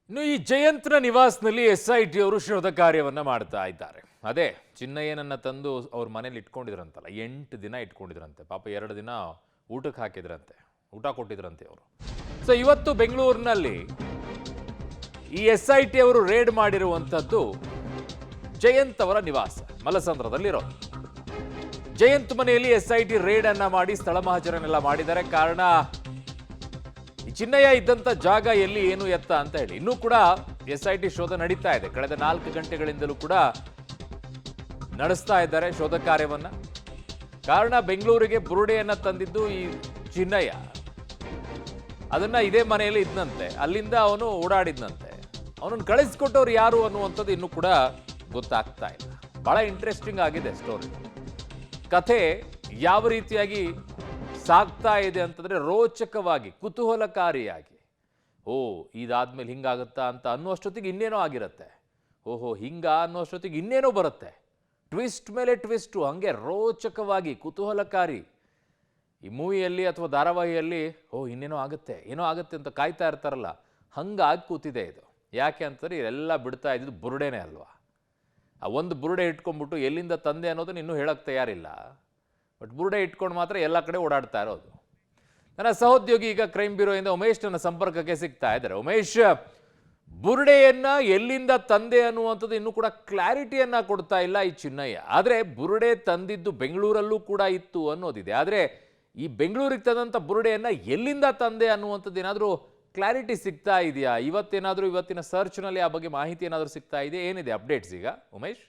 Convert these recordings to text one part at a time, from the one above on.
ಇನ್ನು ಈ ಜಯಂತ್ರ ನಿವಾಸದಲ್ಲಿ SIT ಅವರು ಶೋಧ ಕಾರ್ಯವನ್ನ ಮಾಡ್ತಾ ಇದ್ದಾರೆ. ಅದೇ ಚಿನ್ನಯ್ಯನನ್ನ ತಂದು ಅವ್ರ ಮನೇಲಿ ಇಟ್ಕೊಂಡಿದ್ರಂತಲ್ಲ, 8 ದಿನ ಇಟ್ಕೊಂಡಿದ್ರಂತೆ. ಪಾಪ 2 ದಿನ ಊಟಕ್ಕೆ ಹಾಕಿದ್ರಂತೆ, ಊಟ ಕೊಟ್ಟಿದ್ರಂತೆ ಅವರು. ಸೊ ಇವತ್ತು ಬೆಂಗಳೂರಿನಲ್ಲಿ ಈ SIT ಅವರು ರೇಡ್ ಮಾಡಿರುವಂಥದ್ದು ಜಯಂತ್ ಅವರ ನಿವಾಸ ಮಲಸಂದ್ರದಲ್ಲಿರೋ ಜಯಂತ್ ಮನೆಯಲ್ಲಿ SIT ರೇಡ್ ಅನ್ನ ಮಾಡಿ ಸ್ಥಳ ಮಹಾಜರನ್ನೆಲ್ಲ ಮಾಡಿದ್ದಾರೆ. ಕಾರಣ ಈ ಚಿನ್ನಯ್ಯ ಇದ್ದಂತ ಜಾಗ ಎಲ್ಲಿ ಏನು ಎತ್ತ ಅಂತ ಹೇಳಿ ಇನ್ನೂ ಕೂಡ SIT ಶೋಧ ನಡೀತಾ ಇದೆ. ಕಳೆದ 4 ಗಂಟೆಗಳಿಂದಲೂ ಕೂಡ ನಡೆಸ್ತಾ ಇದ್ದಾರೆ ಶೋಧ ಕಾರ್ಯವನ್ನ. ಕಾರಣ ಬೆಂಗಳೂರಿಗೆ ಬುರುಡೆಯನ್ನ ತಂದಿದ್ದು ಈ ಚಿನ್ನಯ್ಯ. ಅದನ್ನ ಇದೇ ಮನೆಯಲ್ಲಿ ಇದ್ದಂತೆ, ಅಲ್ಲಿಂದ ಅವನು ಓಡಾಡಿದ್ನಂತೆ. ಅವನನ್ನು ಕಳಿಸ್ಕೊಟ್ಟವ್ರು ಯಾರು ಅನ್ನುವಂಥದ್ದು ಇನ್ನೂ ಕೂಡ ಗೊತ್ತಾಗ್ತಾ ಇಲ್ಲ. ಬಹಳ ಇಂಟ್ರೆಸ್ಟಿಂಗ್ ಆಗಿದೆ ಸ್ಟೋರಿ. ಕಥೆ ಯಾವ ರೀತಿಯಾಗಿ ಸಾಗ್ತಾ ಇದೆ ಅಂತಂದ್ರೆ ರೋಚಕವಾಗಿ, ಕುತೂಹಲಕಾರಿಯಾಗಿ. ಇದಾದ್ಮೇಲೆ ಹಿಂಗಾಗುತ್ತಾ ಅಂತ ಅನ್ನುವಷ್ಟೊತ್ತಿಗೆ ಇನ್ನೇನೋ ಆಗಿರುತ್ತೆ. ಹಿಂಗ ಅನ್ನುವಷ್ಟೊತ್ತಿಗೆ ಇನ್ನೇನೋ ಬರುತ್ತೆ. ಟ್ವಿಸ್ಟ್ ಮೇಲೆ ಟ್ವಿಸ್ಟು, ಹಂಗೆ ರೋಚಕವಾಗಿ ಕುತೂಹಲಕಾರಿ. ಈ ಮೂವಿಯಲ್ಲಿ ಅಥವಾ ಧಾರಾವಾಹಿಯಲ್ಲಿ ಇನ್ನೇನೋ ಆಗುತ್ತೆ, ಏನೋ ಆಗುತ್ತೆ ಅಂತ ಕಾಯ್ತಾ ಇರ್ತಾರಲ್ಲ, ಹಂಗಾಗಿ ಕೂತಿದೆ ಇದು. ಯಾಕೆ ಅಂತಂದ್ರೆ ಇವೆಲ್ಲ ಬಿಡ್ತಾ ಇದ್ದಿದ್ದು ಬುರುಡೆನೇ ಅಲ್ವಾ. ಆ ಒಂದು ಬುರುಡೆ ಇಟ್ಕೊಂಡ್ಬಿಟ್ಟು ಎಲ್ಲಿಂದ ತಂದೆ ಅನ್ನೋದನ್ನ ಇನ್ನೂ ಹೇಳಕ್ ತಯಾರಿಲ್ಲ. ಬಟ್ ಬುರುಡೆ ಇಟ್ಕೊಂಡು ಮಾತ್ರ ಎಲ್ಲ ಕಡೆ ಓಡಾಡ್ತಾ ಇರೋದು. ನನ್ನ ಸಹೋದ್ಯೋಗಿ ಈಗ ಕ್ರೈಮ್ ಬ್ಯೂರೋಯಿಂದ ಉಮೇಶ್ ನನ್ನ ಸಂಪರ್ಕಕ್ಕೆ ಸಿಗ್ತಾ ಇದ್ದಾರೆ. ಉಮೇಶ್, ಬುರುಡೆಯನ್ನ ಎಲ್ಲಿಂದ ತಂದೆ ಅನ್ನುವಂಥದ್ದು ಇನ್ನೂ ಕೂಡ ಕ್ಲಾರಿಟಿಯನ್ನ ಕೊಡ್ತಾ ಇಲ್ಲ ಈ ಚಿನ್ನಯ್ಯ. ಆದ್ರೆ ಬುರುಡೆ ತಂದಿದ್ದು ಬೆಂಗಳೂರಲ್ಲೂ ಕೂಡ ಇತ್ತು ಅನ್ನೋದಿದೆ. ಆದ್ರೆ ಈ ಬೆಂಗಳೂರಿಗೆ ತಂದಂತ ಬುರುಡೆಯನ್ನ ಎಲ್ಲಿಂದ ತಂದೆ ಅನ್ನುವಂಥದ್ದು ಏನಾದರೂ ಕ್ಲಾರಿಟಿ ಸಿಗ್ತಾ ಇದೆಯಾ? ಇವತ್ತಿನ ಸರ್ಚ್ನಲ್ಲಿ ಆ ಬಗ್ಗೆ ಮಾಹಿತಿ ಏನಾದರೂ ಸಿಗ್ತಾ ಇದೆ? ಏನಿದೆ ಅಪ್ಡೇಟ್ಸ್ ಈಗ ಉಮೇಶ್?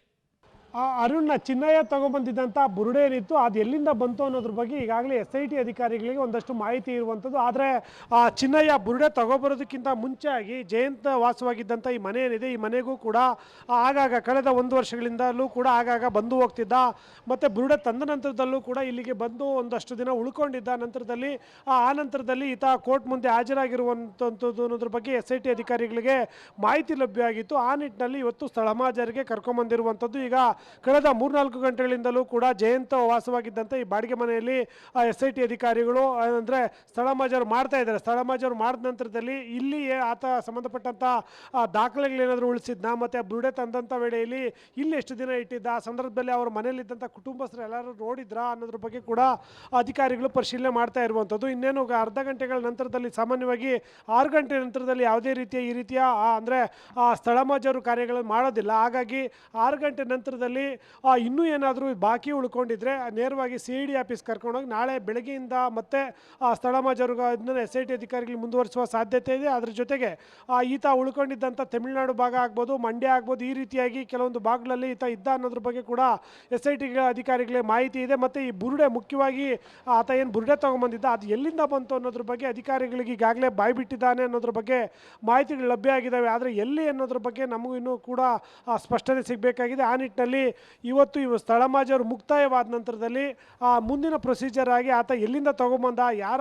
ಅರುಣ್ನ ಚಿನ್ನಯ್ಯ ತಗೊಂಡ್ಬಂದಿದ್ದಂಥ ಬುರುಡೆ ಏನಿತ್ತು ಅದು ಎಲ್ಲಿಂದ ಬಂತು ಅನ್ನೋದ್ರ ಬಗ್ಗೆ ಈಗಾಗಲೇ SIT ಅಧಿಕಾರಿಗಳಿಗೆ ಒಂದಷ್ಟು ಮಾಹಿತಿ ಇರುವಂಥದ್ದು. ಆದರೆ ಚಿನ್ನಯ್ಯ ಬುರುಡೆ ತಗೊಬರೋದಕ್ಕಿಂತ ಮುಂಚೆಯಾಗಿ ಜಯಂತ್ ವಾಸವಾಗಿದ್ದಂಥ ಈ ಮನೆ ಏನಿದೆ, ಈ ಮನೆಗೂ ಕೂಡ ಆಗಾಗ ಕಳೆದ 1 ವರ್ಷಗಳಿಂದಲೂ ಕೂಡ ಆಗಾಗ ಬಂದು ಹೋಗ್ತಿದ್ದ. ಮತ್ತು ಬುರುಡೆ ತಂದ ನಂತರದಲ್ಲೂ ಕೂಡ ಇಲ್ಲಿಗೆ ಬಂದು ಒಂದಷ್ಟು ದಿನ ಉಳ್ಕೊಂಡಿದ್ದ. ನಂತರದಲ್ಲಿ ಆ ನಂತರದಲ್ಲಿ ಈತ ಕೋರ್ಟ್ ಮುಂದೆ ಹಾಜರಾಗಿರುವಂಥದ್ದು ಅನ್ನೋದ್ರ ಬಗ್ಗೆ SIT ಅಧಿಕಾರಿಗಳಿಗೆ ಮಾಹಿತಿ ಲಭ್ಯ ಆಗಿತ್ತು. ಆ ನಿಟ್ಟಿನಲ್ಲಿ ಇವತ್ತು ಸ್ಥಳ ಮಹಾಜರಿಗೆ ಕರ್ಕೊಂಬಂದಿರುವಂಥದ್ದು. ಈಗ ಕಳೆದ 3-4 ಗಂಟೆಗಳಿಂದಲೂ ಕೂಡ ಜಯಂತ್ ವಾಸವಾಗಿದ್ದಂಥ ಈ ಬಾಡಿಗೆ ಮನೆಯಲ್ಲಿ SIT ಅಧಿಕಾರಿಗಳು ಅಂದರೆ ಸ್ಥಳ ಮಹಾಜರು ಮಾಡ್ತಾ ಇದ್ದಾರೆ. ಸ್ಥಳ ಮಹಾಜರು ಮಾಡಿದ ನಂತರದಲ್ಲಿ ಇಲ್ಲಿ ಆತ ಸಂಬಂಧಪಟ್ಟಂಥ ದಾಖಲೆಗಳೇನಾದರೂ ಉಳಿಸಿದ್ನ, ಮತ್ತು ಬುರುಡೆ ತಂದಂಥ ವೇಳೆಯಲ್ಲಿ ಇಲ್ಲಿ ಎಷ್ಟು ದಿನ ಇಟ್ಟಿದ್ದ, ಆ ಸಂದರ್ಭದಲ್ಲಿ ಅವರ ಮನೆಯಲ್ಲಿದ್ದಂಥ ಕುಟುಂಬಸ್ಥರು ಎಲ್ಲರೂ ನೋಡಿದ್ರಾ ಅನ್ನೋದ್ರ ಬಗ್ಗೆ ಕೂಡ ಅಧಿಕಾರಿಗಳು ಪರಿಶೀಲನೆ ಮಾಡ್ತಾ ಇರುವಂಥದ್ದು. ಇನ್ನೇನು ಅರ್ಧ ಗಂಟೆಗಳ ನಂತರದಲ್ಲಿ, ಸಾಮಾನ್ಯವಾಗಿ 6 ಗಂಟೆ ನಂತರದಲ್ಲಿ ಯಾವುದೇ ರೀತಿಯ ಈ ರೀತಿಯ ಅಂದರೆ ಸ್ಥಳ ಮಹಾಜರು ಕಾರ್ಯಗಳನ್ನು ಮಾಡೋದಿಲ್ಲ. ಹಾಗಾಗಿ 6 ಗಂಟೆ ನಂತರದಲ್ಲಿ ಇನ್ನೂ ಏನಾದರೂ ಬಾಕಿ ಉಳ್ಕೊಂಡಿದ್ರೆ ನೇರವಾಗಿ CID ಆಫೀಸ್ ಕರ್ಕೊಂಡೋಗಿ ನಾಳೆ ಬೆಳಗ್ಗೆಯಿಂದ ಮತ್ತೆ ಸ್ಥಳ ಮಹಾಜರು SIT ಅಧಿಕಾರಿಗಳು ಮುಂದುವರಿಸುವ ಸಾಧ್ಯತೆ ಇದೆ. ಅದ್ರ ಜೊತೆಗೆ ಈತ ಉಳ್ಕೊಂಡಿದ್ದಂಥ ತಮಿಳುನಾಡು ಭಾಗ ಆಗ್ಬೋದು, ಮಂಡ್ಯ ಆಗ್ಬೋದು, ಈ ರೀತಿಯಾಗಿ ಕೆಲವೊಂದು ಭಾಗಗಳಲ್ಲಿ ಈತ ಇದ್ದ ಅನ್ನೋದ್ರ ಬಗ್ಗೆ ಕೂಡ SIT ಅಧಿಕಾರಿಗಳಿಗೆ ಮಾಹಿತಿ ಇದೆ. ಮತ್ತು ಈ ಬುರುಡೆ ಮುಖ್ಯವಾಗಿ ಆತ ಏನು ಬುರುಡೆ ತೊಗೊಂಬಂದಿದ್ದ ಅದು ಎಲ್ಲಿಂದ ಬಂತು ಅನ್ನೋದ್ರ ಬಗ್ಗೆ ಅಧಿಕಾರಿಗಳಿಗೆ ಈಗಾಗಲೇ ಬಾಯ್ಬಿಟ್ಟಿದ್ದಾನೆ ಅನ್ನೋದ್ರ ಬಗ್ಗೆ ಮಾಹಿತಿಗಳು ಲಭ್ಯ ಆಗಿದ್ದಾವೆ. ಆದರೆ ಎಲ್ಲಿ ಅನ್ನೋದ್ರ ಬಗ್ಗೆ ನಮಗೂ ಇನ್ನೂ ಕೂಡ ಸ್ಪಷ್ಟತೆ ಸಿಗಬೇಕಾಗಿದೆ. ಆ ನಿಟ್ಟಿನಲ್ಲಿ ಇವತ್ತು ಇವು ಸ್ಥಳ ಮಹಾಜರು ಮುಕ್ತಾಯವಾದ ನಂತರದಲ್ಲಿ ಮುಂದಿನ ಪ್ರೊಸೀಜರ್ ಆಗಿ ಆತ ಎಲ್ಲಿಂದ ತೊಗೊಂಬಂದ, ಯಾರ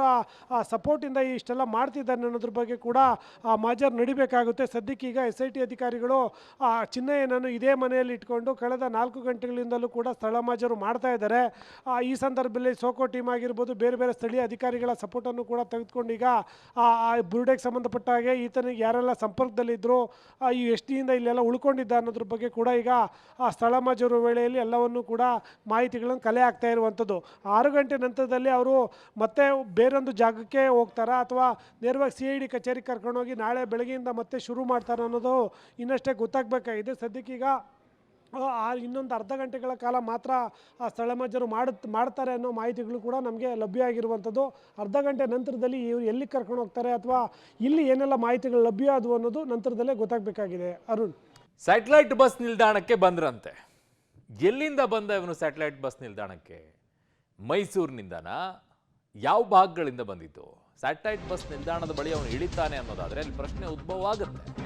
ಸಪೋರ್ಟಿಂದ ಇಷ್ಟೆಲ್ಲ ಮಾಡ್ತಿದ್ದಾನೆ ಅನ್ನೋದ್ರ ಬಗ್ಗೆ ಕೂಡ ಮಹಾಜರು ನಡಿಬೇಕಾಗುತ್ತೆ. ಸದ್ಯಕ್ಕೆ ಈಗ SIT ಅಧಿಕಾರಿಗಳು ಚಿನ್ನಯ್ಯನನ್ನು ಇದೇ ಮನೆಯಲ್ಲಿ ಇಟ್ಕೊಂಡು ಕಳೆದ 4 ಗಂಟೆಗಳಿಂದಲೂ ಕೂಡ ಸ್ಥಳ ಮಹಾಜರು ಮಾಡ್ತಾ ಇದ್ದಾರೆ. ಈ ಸಂದರ್ಭದಲ್ಲಿ ಸೋಕೋ ಟೀಮ್ ಆಗಿರ್ಬೋದು, ಬೇರೆ ಬೇರೆ ಸ್ಥಳೀಯ ಅಧಿಕಾರಿಗಳ ಸಪೋರ್ಟನ್ನು ಕೂಡ ತೆಗೆದುಕೊಂಡು ಈಗ ಬುರುಡೆಗೆ ಸಂಬಂಧಪಟ್ಟ ಹಾಗೆ ಈತನಿಗೆ ಯಾರೆಲ್ಲ ಸಂಪರ್ಕದಲ್ಲಿದ್ದರು, ಈ ಎಷ್ಟು ದಿನದಿಂದ ಇಲ್ಲೆಲ್ಲ ಉಳ್ಕೊಂಡಿದ್ದ ಅನ್ನೋದ್ರ ಬಗ್ಗೆ ಕೂಡ ಈಗ ಸ್ಥಳ ಮಹಾಜರು ವೇಳೆಯಲ್ಲಿ ಎಲ್ಲವನ್ನೂ ಕೂಡ ಮಾಹಿತಿಗಳನ್ನು ಕಲೆ ಆಗ್ತಾ ಇರುವಂಥದ್ದು. 6 ಗಂಟೆ ನಂತರದಲ್ಲಿ ಅವರು ಮತ್ತೆ ಬೇರೊಂದು ಜಾಗಕ್ಕೆ ಹೋಗ್ತಾರಾ ಅಥವಾ ನೇರವಾಗಿ CID ಕಚೇರಿಗೆ ಕರ್ಕೊಂಡೋಗಿ ನಾಳೆ ಬೆಳಗ್ಗೆಯಿಂದ ಮತ್ತೆ ಶುರು ಮಾಡ್ತಾರೆ ಅನ್ನೋದು ಇನ್ನಷ್ಟೇ ಗೊತ್ತಾಗಬೇಕಾಗಿದೆ. ಸದ್ಯಕ್ಕೀಗ ಇನ್ನೊಂದು ಅರ್ಧ ಗಂಟೆಗಳ ಕಾಲ ಮಾತ್ರ ಸ್ಥಳ ಮಹಾಜರು ಮಾಡ್ತಾರೆ ಅನ್ನೋ ಮಾಹಿತಿಗಳು ಕೂಡ ನಮಗೆ ಲಭ್ಯ ಆಗಿರುವಂಥದ್ದು. ಅರ್ಧ ಗಂಟೆ ನಂತರದಲ್ಲಿ ಇವರು ಎಲ್ಲಿ ಕರ್ಕೊಂಡು ಹೋಗ್ತಾರೆ ಅಥವಾ ಇಲ್ಲಿ ಏನೆಲ್ಲ ಮಾಹಿತಿಗಳು ಲಭ್ಯ ಆದವು ಅನ್ನೋದು ನಂತರದಲ್ಲೇ ಗೊತ್ತಾಗಬೇಕಾಗಿದೆ. ಅರುಣ್, ಸ್ಯಾಟಲೈಟ್ ಬಸ್ ನಿಲ್ದಾಣಕ್ಕೆ ಬಂದ್ರಂತೆ. ಎಲ್ಲಿಂದ ಬಂದ ಇವನು ಸ್ಯಾಟಲೈಟ್ ಬಸ್ ನಿಲ್ದಾಣಕ್ಕೆ? ಮೈಸೂರಿನಿಂದನ? ಯಾವ ಭಾಗಗಳಿಂದ ಬಂದಿತ್ತು? ಸ್ಯಾಟಲೈಟ್ ಬಸ್ ನಿಲ್ದಾಣದ ಬಳಿ ಅವನು ಇಳಿತಾನೆ ಅನ್ನೋದಾದ್ರೆ ಅಲ್ಲಿ ಪ್ರಶ್ನೆ ಉದ್ಭವ ಆಗುತ್ತೆ.